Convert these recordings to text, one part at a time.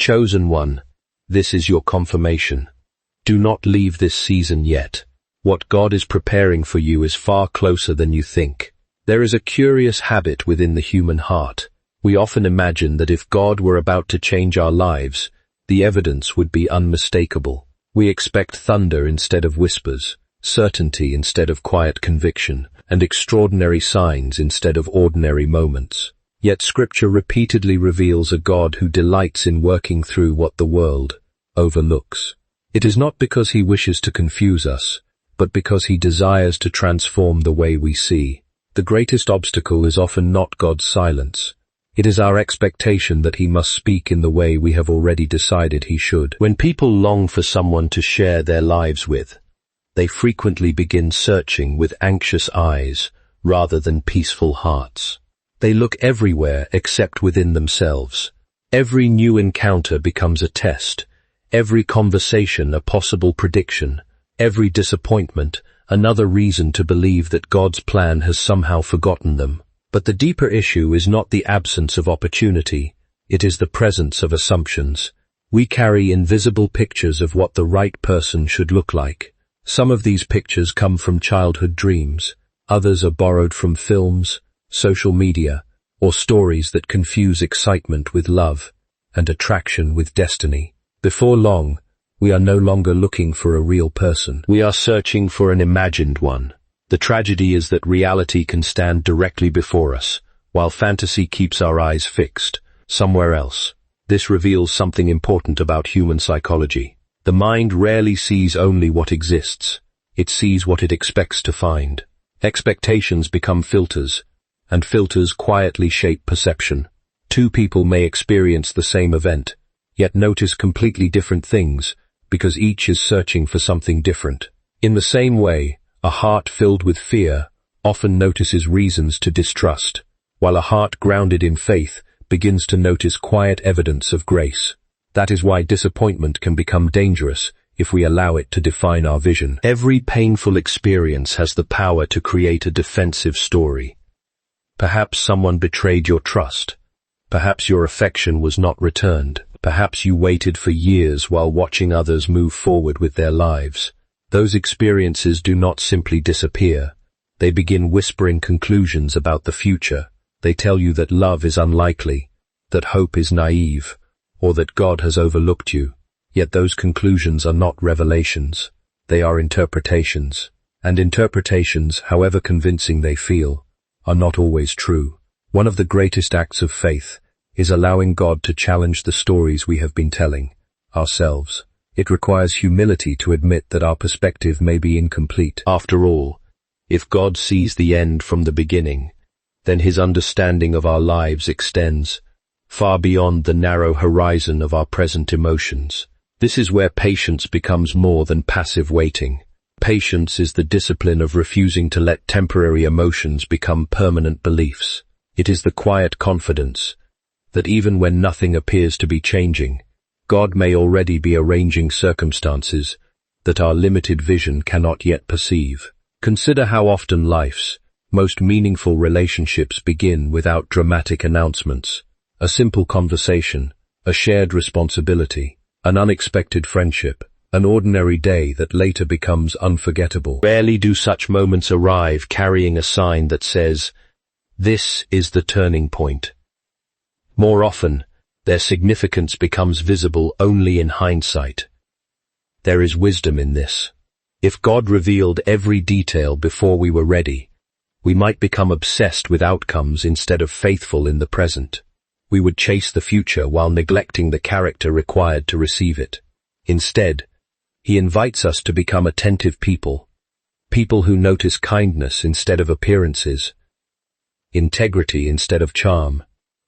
Chosen one, this is your confirmation. Do not leave this season yet. What God is preparing for you is far closer than you think. There is a curious habit within the human heart. We often imagine that if God were about to change our lives, the evidence would be unmistakable. We expect thunder instead of whispers, certainty instead of quiet conviction, and extraordinary signs instead of ordinary moments. Yet Scripture repeatedly reveals a God who delights in working through what the world overlooks. It is not because he wishes to confuse us, but because he desires to transform the way we see. The greatest obstacle is often not God's silence. It is our expectation that he must speak in the way we have already decided he should. When people long for someone to share their lives with, they frequently begin searching with anxious eyes rather than peaceful hearts. They look everywhere except within themselves. Every new encounter becomes a test, every conversation a possible prediction, every disappointment another reason to believe that God's plan has somehow forgotten them. But the deeper issue is not the absence of opportunity, it is the presence of assumptions. We carry invisible pictures of what the right person should look like. Some of these pictures come from childhood dreams, others are borrowed from films, social media, or stories that confuse excitement with love and attraction with destiny. Before long, we are no longer looking for a real person. We are searching for an imagined one. The tragedy is that reality can stand directly before us, while fantasy keeps our eyes fixed somewhere else. This reveals something important about human psychology. The mind rarely sees only what exists. It sees what it expects to find. Expectations become filters, and filters quietly shape perception. Two people may experience the same event, yet notice completely different things, because each is searching for something different. In the same way, a heart filled with fear often notices reasons to distrust, while a heart grounded in faith begins to notice quiet evidence of grace. That is why disappointment can become dangerous if we allow it to define our vision. Every painful experience has the power to create a defensive story. Perhaps someone betrayed your trust. Perhaps your affection was not returned. Perhaps you waited for years while watching others move forward with their lives. Those experiences do not simply disappear. They begin whispering conclusions about the future. They tell you that love is unlikely, that hope is naive, or that God has overlooked you. Yet those conclusions are not revelations. They are interpretations. And interpretations, however convincing they feel, are not always true. One of the greatest acts of faith is allowing God to challenge the stories we have been telling ourselves. It requires humility to admit that our perspective may be incomplete. After all, if God sees the end from the beginning, then his understanding of our lives extends far beyond the narrow horizon of our present emotions. This is where patience becomes more than passive waiting. Patience is the discipline of refusing to let temporary emotions become permanent beliefs. It is the quiet confidence that even when nothing appears to be changing, God may already be arranging circumstances that our limited vision cannot yet perceive. Consider how often life's most meaningful relationships begin without dramatic announcements. A simple conversation, a shared responsibility, an unexpected friendship, an ordinary day that later becomes unforgettable. Rarely do such moments arrive carrying a sign that says, "This is the turning point." More often, their significance becomes visible only in hindsight. There is wisdom in this. If God revealed every detail before we were ready, we might become obsessed with outcomes instead of faithful in the present. We would chase the future while neglecting the character required to receive it. Instead, he invites us to become attentive people who notice kindness instead of appearances, integrity instead of charm,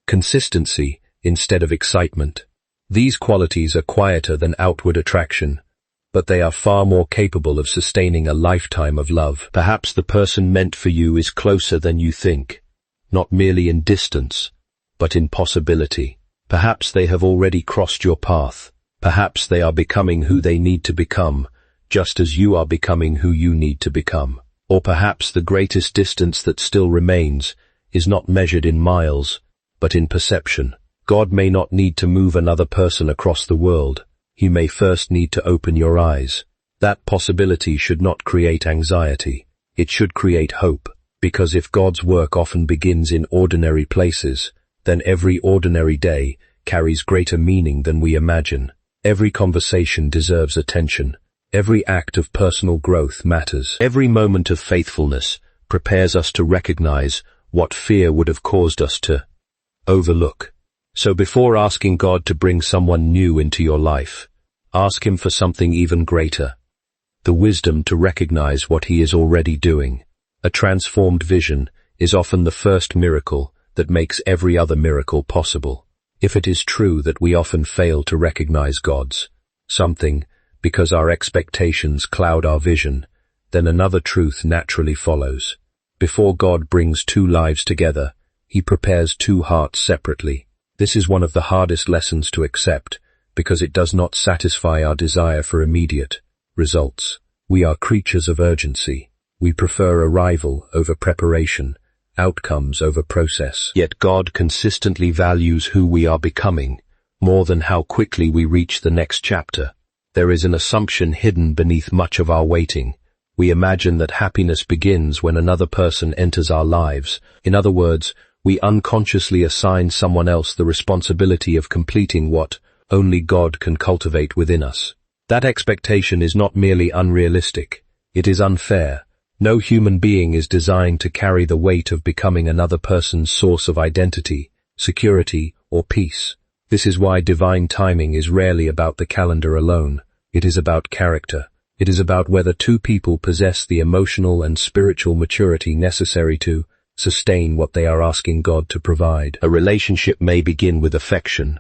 consistency instead of excitement. These qualities are quieter than outward attraction, but they are far more capable of sustaining a lifetime of love. Perhaps the person meant for you is closer than you think, not merely in distance, but in possibility. Perhaps they have already crossed your path. Perhaps they are becoming who they need to become, just as you are becoming who you need to become. Or perhaps the greatest distance that still remains is not measured in miles, but in perception. God may not need to move another person across the world. He may first need to open your eyes. That possibility should not create anxiety. It should create hope, because if God's work often begins in ordinary places, then every ordinary day carries greater meaning than we imagine. Every conversation deserves attention. Every act of personal growth matters. Every moment of faithfulness prepares us to recognize what fear would have caused us to overlook. So before asking God to bring someone new into your life, ask Him for something even greater. The wisdom to recognize what He is already doing. A transformed vision is often the first miracle that makes every other miracle possible. If it is true that we often fail to recognize God's something because our expectations cloud our vision, then another truth naturally follows. Before God brings two lives together, He prepares two hearts separately. This is one of the hardest lessons to accept, because it does not satisfy our desire for immediate results. We are creatures of urgency. We prefer arrival over preparation, outcomes over process. Yet God consistently values who we are becoming, more than how quickly we reach the next chapter. There is an assumption hidden beneath much of our waiting. We imagine that happiness begins when another person enters our lives. In other words, we unconsciously assign someone else the responsibility of completing what only God can cultivate within us. That expectation is not merely unrealistic, it is unfair. No human being is designed to carry the weight of becoming another person's source of identity, security, or peace. This is why divine timing is rarely about the calendar alone. It is about character. It is about whether two people possess the emotional and spiritual maturity necessary to sustain what they are asking God to provide. A relationship may begin with affection,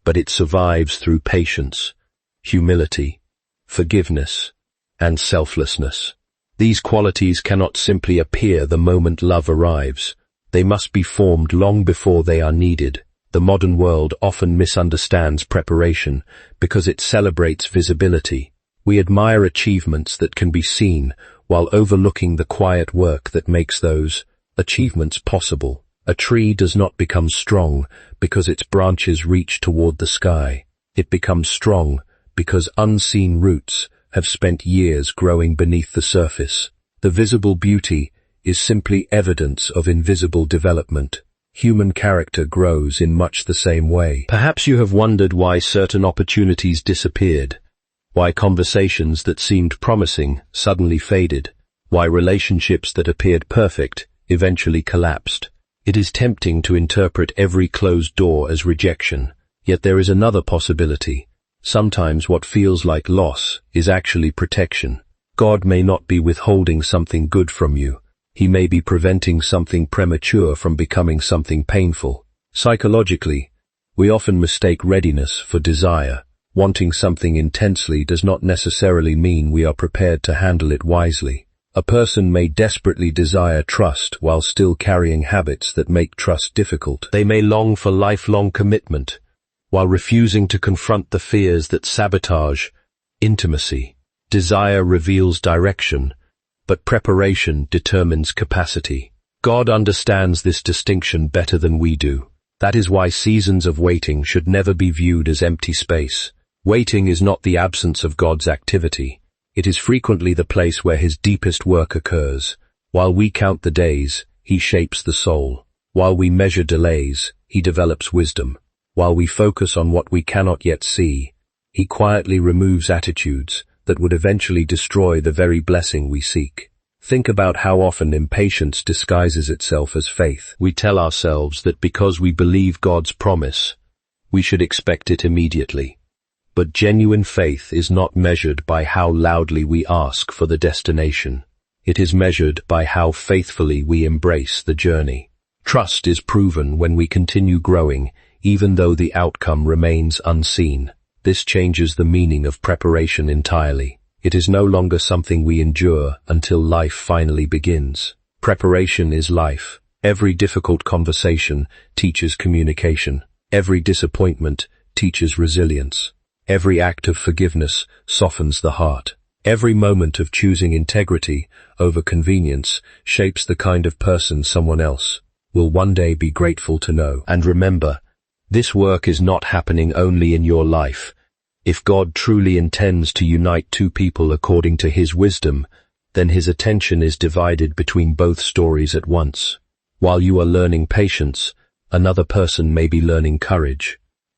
but it survives through patience, humility, forgiveness, and selflessness. These qualities cannot simply appear the moment love arrives. They must be formed long before they are needed. The modern world often misunderstands preparation because it celebrates visibility. We admire achievements that can be seen while overlooking the quiet work that makes those achievements possible. A tree does not become strong because its branches reach toward the sky. It becomes strong because unseen roots have spent years growing beneath the surface. The visible beauty is simply evidence of invisible development. Human character grows in much the same way. Perhaps you have wondered why certain opportunities disappeared, why conversations that seemed promising suddenly faded, why relationships that appeared perfect eventually collapsed. It is tempting to interpret every closed door as rejection, yet there is another possibility. Sometimes what feels like loss is actually protection. God may not be withholding something good from you. He may be preventing something premature from becoming something painful. Psychologically, we often mistake readiness for desire. Wanting something intensely does not necessarily mean we are prepared to handle it wisely. A person may desperately desire trust while still carrying habits that make trust difficult. They may long for lifelong commitment while refusing to confront the fears that sabotage intimacy. Desire reveals direction, but preparation determines capacity. God understands this distinction better than we do. That is why seasons of waiting should never be viewed as empty space. Waiting is not the absence of God's activity. It is frequently the place where His deepest work occurs. While we count the days, He shapes the soul. While we measure delays, He develops wisdom. While we focus on what we cannot yet see, He quietly removes attitudes that would eventually destroy the very blessing we seek. Think about how often impatience disguises itself as faith. We tell ourselves that because we believe God's promise, we should expect it immediately. But genuine faith is not measured by how loudly we ask for the destination. It is measured by how faithfully we embrace the journey. Trust is proven when we continue growing, even though the outcome remains unseen. This changes the meaning of preparation entirely. It is no longer something we endure until life finally begins. Preparation is life. Every difficult conversation teaches communication. Every disappointment teaches resilience. Every act of forgiveness softens the heart. Every moment of choosing integrity over convenience shapes the kind of person someone else will one day be grateful to know. And remember, This work is not happening only in your life. If God truly intends to unite two people according to his wisdom, then his attention is divided between both stories at once. While you are learning patience, another person may be learning courage.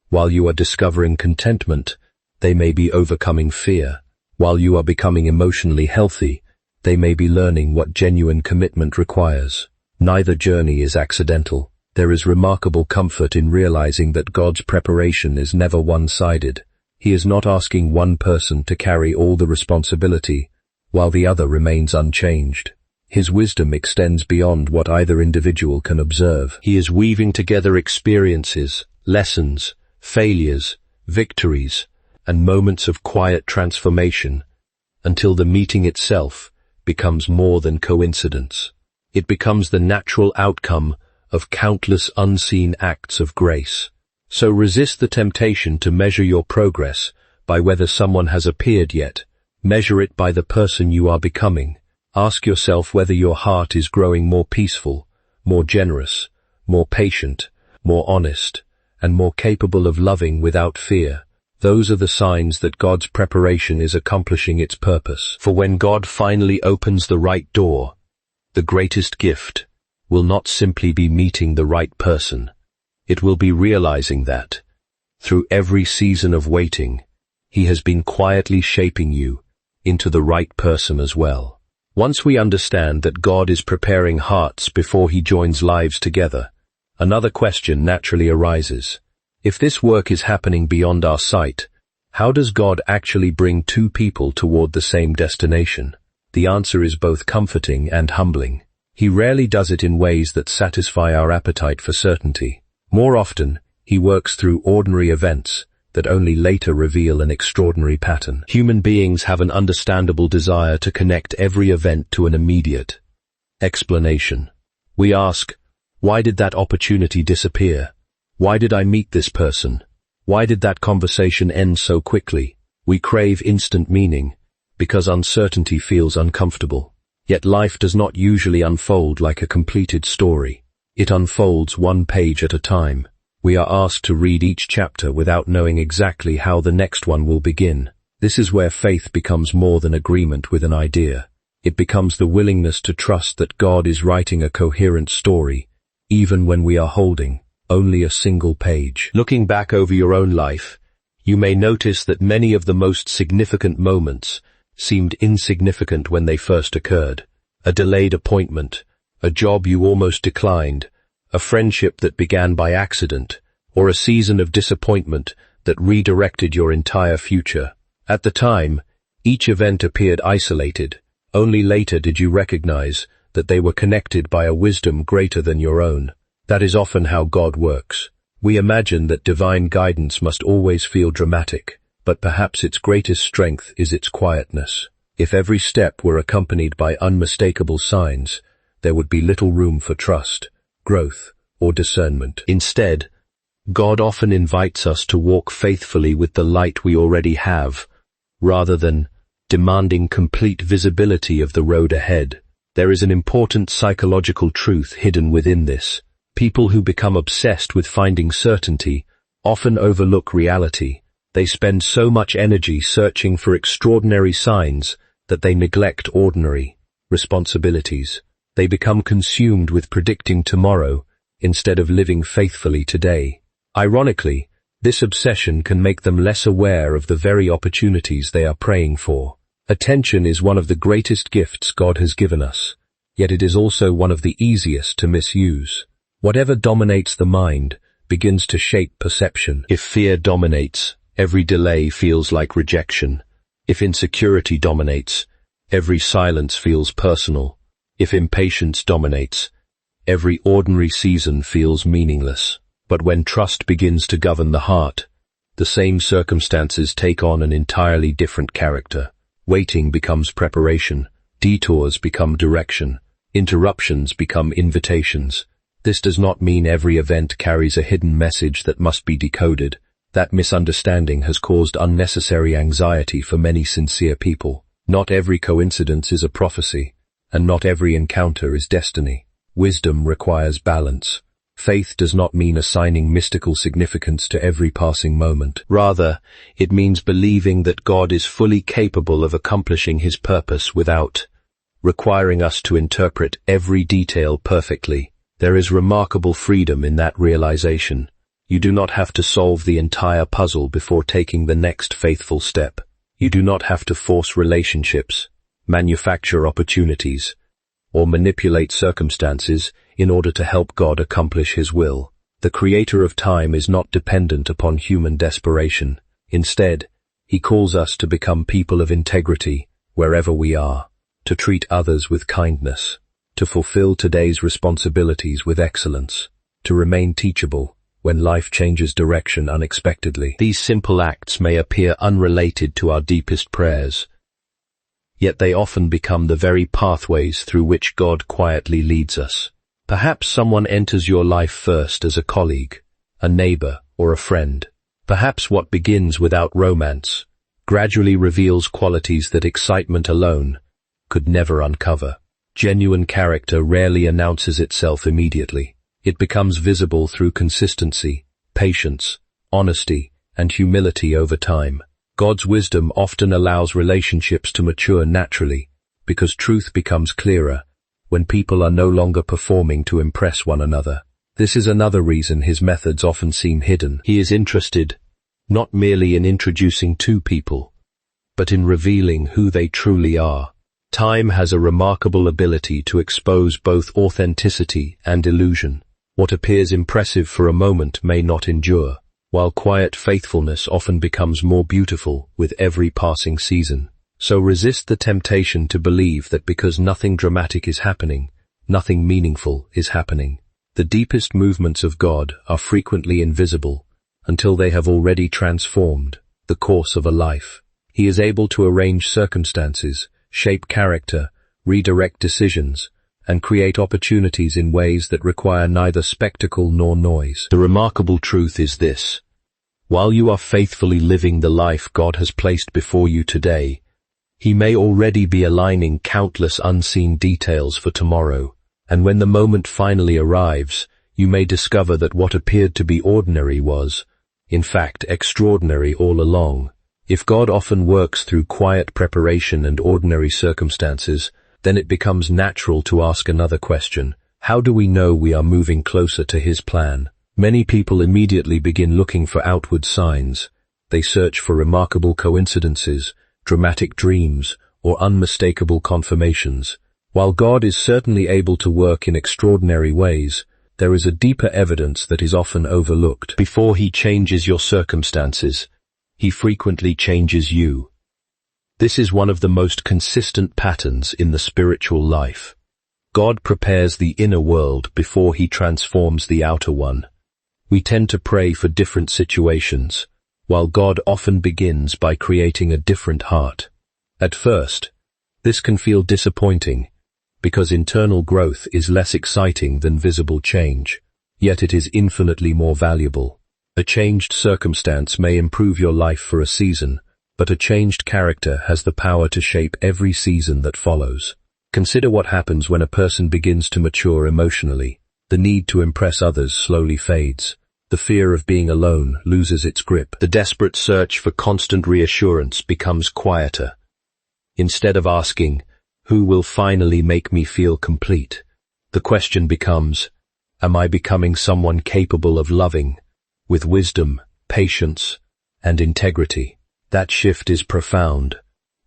While you are discovering contentment, they may be overcoming fear. While you are becoming emotionally healthy, they may be learning what genuine commitment requires. Neither journey is accidental. There is remarkable comfort in realizing that God's preparation is never one-sided. He is not asking one person to carry all the responsibility, while the other remains unchanged. His wisdom extends beyond what either individual can observe. He is weaving together experiences, lessons, failures, victories, and moments of quiet transformation, until the meeting itself becomes more than coincidence. It becomes the natural outcome of countless unseen acts of grace. So resist the temptation to measure your progress by whether someone has appeared yet. Measure it by the person you are becoming. Ask yourself whether your heart is growing more peaceful, more generous, more patient, more honest, and more capable of loving without fear. Those are the signs that God's preparation is accomplishing its purpose. For when God finally opens the right door, the greatest gift will not simply be meeting the right person. It will be realizing that, through every season of waiting, he has been quietly shaping you into the right person as well. Once we understand that God is preparing hearts before he joins lives together, another question naturally arises. If this work is happening beyond our sight, how does God actually bring two people toward the same destination? The answer is both comforting and humbling. He rarely does it in ways that satisfy our appetite for certainty. More often, he works through ordinary events that only later reveal an extraordinary pattern. Human beings have an understandable desire to connect every event to an immediate explanation. We ask, why did that opportunity disappear? Why did I meet this person? Why did that conversation end so quickly? We crave instant meaning because uncertainty feels uncomfortable. Yet life does not usually unfold like a completed story. It unfolds one page at a time. We are asked to read each chapter without knowing exactly how the next one will begin. This is where faith becomes more than agreement with an idea. It becomes the willingness to trust that God is writing a coherent story, even when we are holding only a single page. Looking back over your own life, you may notice that many of the most significant moments seemed insignificant when they first occurred. A delayed appointment, a job you almost declined, a friendship that began by accident, or a season of disappointment that redirected your entire future. At the time, each event appeared isolated. Only later did you recognize that they were connected by a wisdom greater than your own. That is often how God works. We imagine that divine guidance must always feel dramatic, but perhaps its greatest strength is its quietness. If every step were accompanied by unmistakable signs, there would be little room for trust, growth, or discernment. Instead, God often invites us to walk faithfully with the light we already have, rather than demanding complete visibility of the road ahead. There is an important psychological truth hidden within this. People who become obsessed with finding certainty often overlook reality. They spend so much energy searching for extraordinary signs that they neglect ordinary responsibilities. They become consumed with predicting tomorrow instead of living faithfully today. Ironically, this obsession can make them less aware of the very opportunities they are praying for. Attention is one of the greatest gifts God has given us, yet it is also one of the easiest to misuse. Whatever dominates the mind begins to shape perception. If fear dominates, every delay feels like rejection. If insecurity dominates, every silence feels personal. If impatience dominates, every ordinary season feels meaningless. But when trust begins to govern the heart, the same circumstances take on an entirely different character. Waiting becomes preparation, detours become direction, interruptions become invitations. This does not mean every event carries a hidden message that must be decoded. That misunderstanding has caused unnecessary anxiety for many sincere people. Not every coincidence is a prophecy, and not every encounter is destiny. Wisdom requires balance. Faith does not mean assigning mystical significance to every passing moment. Rather, it means believing that God is fully capable of accomplishing his purpose without requiring us to interpret every detail perfectly. There is remarkable freedom in that realization. You do not have to solve the entire puzzle before taking the next faithful step. You do not have to force relationships, manufacture opportunities, or manipulate circumstances in order to help God accomplish his will. The creator of time is not dependent upon human desperation. Instead, he calls us to become people of integrity wherever we are, to treat others with kindness, to fulfill today's responsibilities with excellence, to remain teachable when life changes direction unexpectedly. These simple acts may appear unrelated to our deepest prayers, yet they often become the very pathways through which God quietly leads us. Perhaps someone enters your life first as a colleague, a neighbor, or a friend. Perhaps what begins without romance gradually reveals qualities that excitement alone could never uncover. Genuine character rarely announces itself immediately. It becomes visible through consistency, patience, honesty, and humility over time. God's wisdom often allows relationships to mature naturally because truth becomes clearer when people are no longer performing to impress one another. This is another reason his methods often seem hidden. He is interested not merely in introducing two people, but in revealing who they truly are. Time has a remarkable ability to expose both authenticity and illusion. What appears impressive for a moment may not endure, while quiet faithfulness often becomes more beautiful with every passing season. So resist the temptation to believe that because nothing dramatic is happening, nothing meaningful is happening. The deepest movements of God are frequently invisible until they have already transformed the course of a life. He is able to arrange circumstances, shape character, redirect decisions, and create opportunities in ways that require neither spectacle nor noise. The remarkable truth is this: while you are faithfully living the life God has placed before you today, he may already be aligning countless unseen details for tomorrow, and when the moment finally arrives, you may discover that what appeared to be ordinary was, in fact, extraordinary all along. If God often works through quiet preparation and ordinary circumstances, then it becomes natural to ask another question: how do we know we are moving closer to his plan? Many people immediately begin looking for outward signs. They search for remarkable coincidences, dramatic dreams, or unmistakable confirmations. While God is certainly able to work in extraordinary ways, there is a deeper evidence that is often overlooked. Before he changes your circumstances, he frequently changes you. This is one of the most consistent patterns in the spiritual life. God prepares the inner world before he transforms the outer one. We tend to pray for different situations, while God often begins by creating a different heart. At first, this can feel disappointing, because internal growth is less exciting than visible change, yet it is infinitely more valuable. A changed circumstance may improve your life for a season, but a changed character has the power to shape every season that follows. Consider what happens when a person begins to mature emotionally. The need to impress others slowly fades. The fear of being alone loses its grip. The desperate search for constant reassurance becomes quieter. Instead of asking, "Who will finally make me feel complete?" the question becomes, "Am I becoming someone capable of loving, with wisdom, patience, and integrity?" That shift is profound,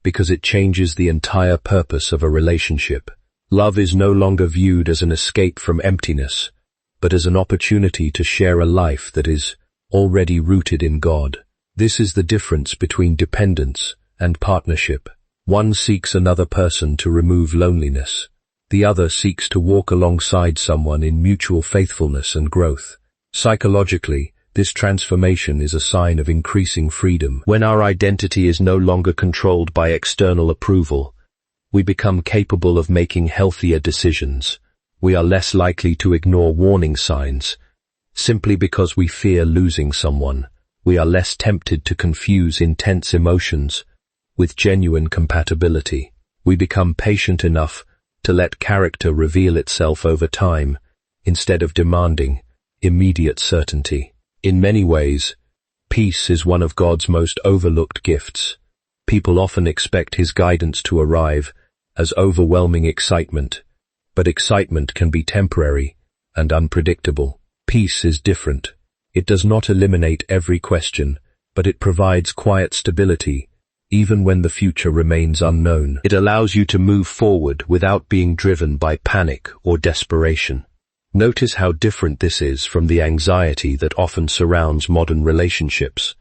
because it changes the entire purpose of a relationship. Love is no longer viewed as an escape from emptiness, but as an opportunity to share a life that is already rooted in God. This is the difference between dependence and partnership. One seeks another person to remove loneliness. The other seeks to walk alongside someone in mutual faithfulness and growth. Psychologically, this transformation is a sign of increasing freedom. When our identity is no longer controlled by external approval, we become capable of making healthier decisions. We are less likely to ignore warning signs simply because we fear losing someone. We are less tempted to confuse intense emotions with genuine compatibility. We become patient enough to let character reveal itself over time, instead of demanding immediate certainty. In many ways, peace is one of God's most overlooked gifts. People often expect His guidance to arrive as overwhelming excitement, but excitement can be temporary and unpredictable. Peace is different. It does not eliminate every question, but it provides quiet stability, even when the future remains unknown. It allows you to move forward without being driven by panic or desperation. Notice how different this is from the anxiety that often surrounds modern relationships.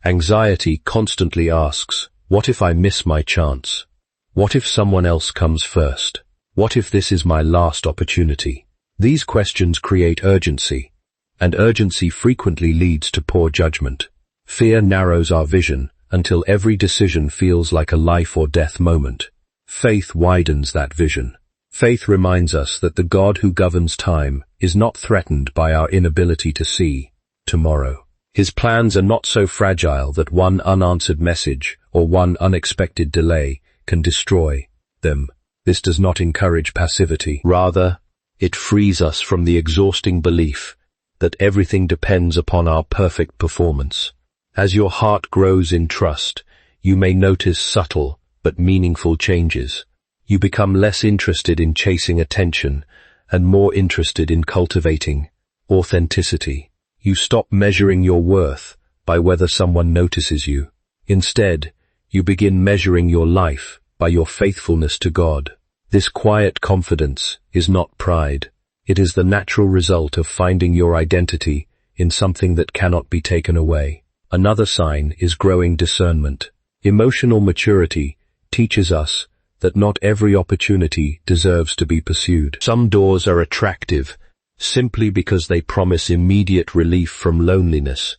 Anxiety constantly asks, what if I miss my chance? What if someone else comes first? What if this is my last opportunity? These questions create urgency, and urgency frequently leads to poor judgment. Fear narrows our vision until every decision feels like a life or death moment. Faith widens that vision. Faith reminds us that the God who governs time is not threatened by our inability to see tomorrow. His plans are not so fragile that one unanswered message or one unexpected delay can destroy them. This does not encourage passivity. Rather, it frees us from the exhausting belief that everything depends upon our perfect performance. As your heart grows in trust, you may notice subtle but meaningful changes. You become less interested in chasing attention and more interested in cultivating authenticity. You stop measuring your worth by whether someone notices you. Instead, you begin measuring your life by your faithfulness to God. This quiet confidence is not pride. It is the natural result of finding your identity in something that cannot be taken away. Another sign is growing discernment. Emotional maturity teaches us that not every opportunity deserves to be pursued. Some doors are attractive simply because they promise immediate relief from loneliness,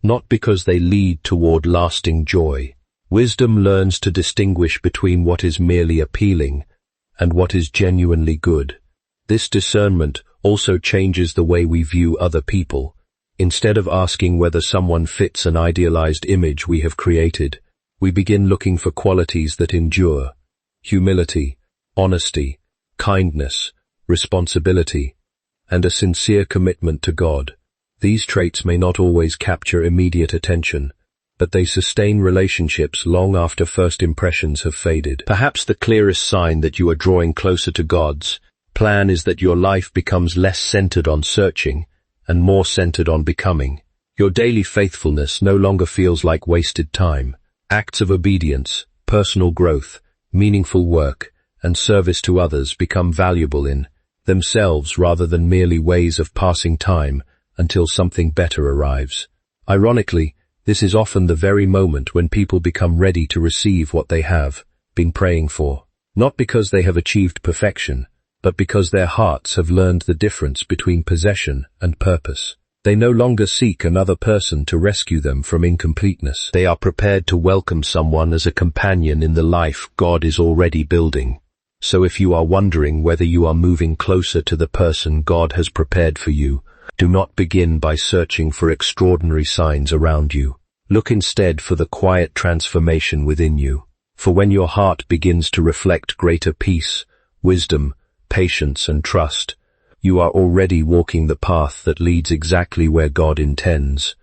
not because they lead toward lasting joy. Wisdom learns to distinguish between what is merely appealing and what is genuinely good. This discernment also changes the way we view other people. Instead of asking whether someone fits an idealized image we have created, we begin looking for qualities that endure: humility, honesty, kindness, responsibility, and a sincere commitment to God. These traits may not always capture immediate attention, but they sustain relationships long after first impressions have faded. Perhaps the clearest sign that you are drawing closer to God's plan is that your life becomes less centered on searching and more centered on becoming. Your daily faithfulness no longer feels like wasted time. Acts of obedience, personal growth, meaningful work, and service to others become valuable in themselves rather than merely ways of passing time until something better arrives. Ironically, this is often the very moment when people become ready to receive what they have been praying for, not because they have achieved perfection, but because their hearts have learned the difference between possession and purpose. They no longer seek another person to rescue them from incompleteness. They are prepared to welcome someone as a companion in the life God is already building. So if you are wondering whether you are moving closer to the person God has prepared for you, do not begin by searching for extraordinary signs around you. Look instead for the quiet transformation within you. For when your heart begins to reflect greater peace, wisdom, patience, and trust, you are already walking the path that leads exactly where God intends.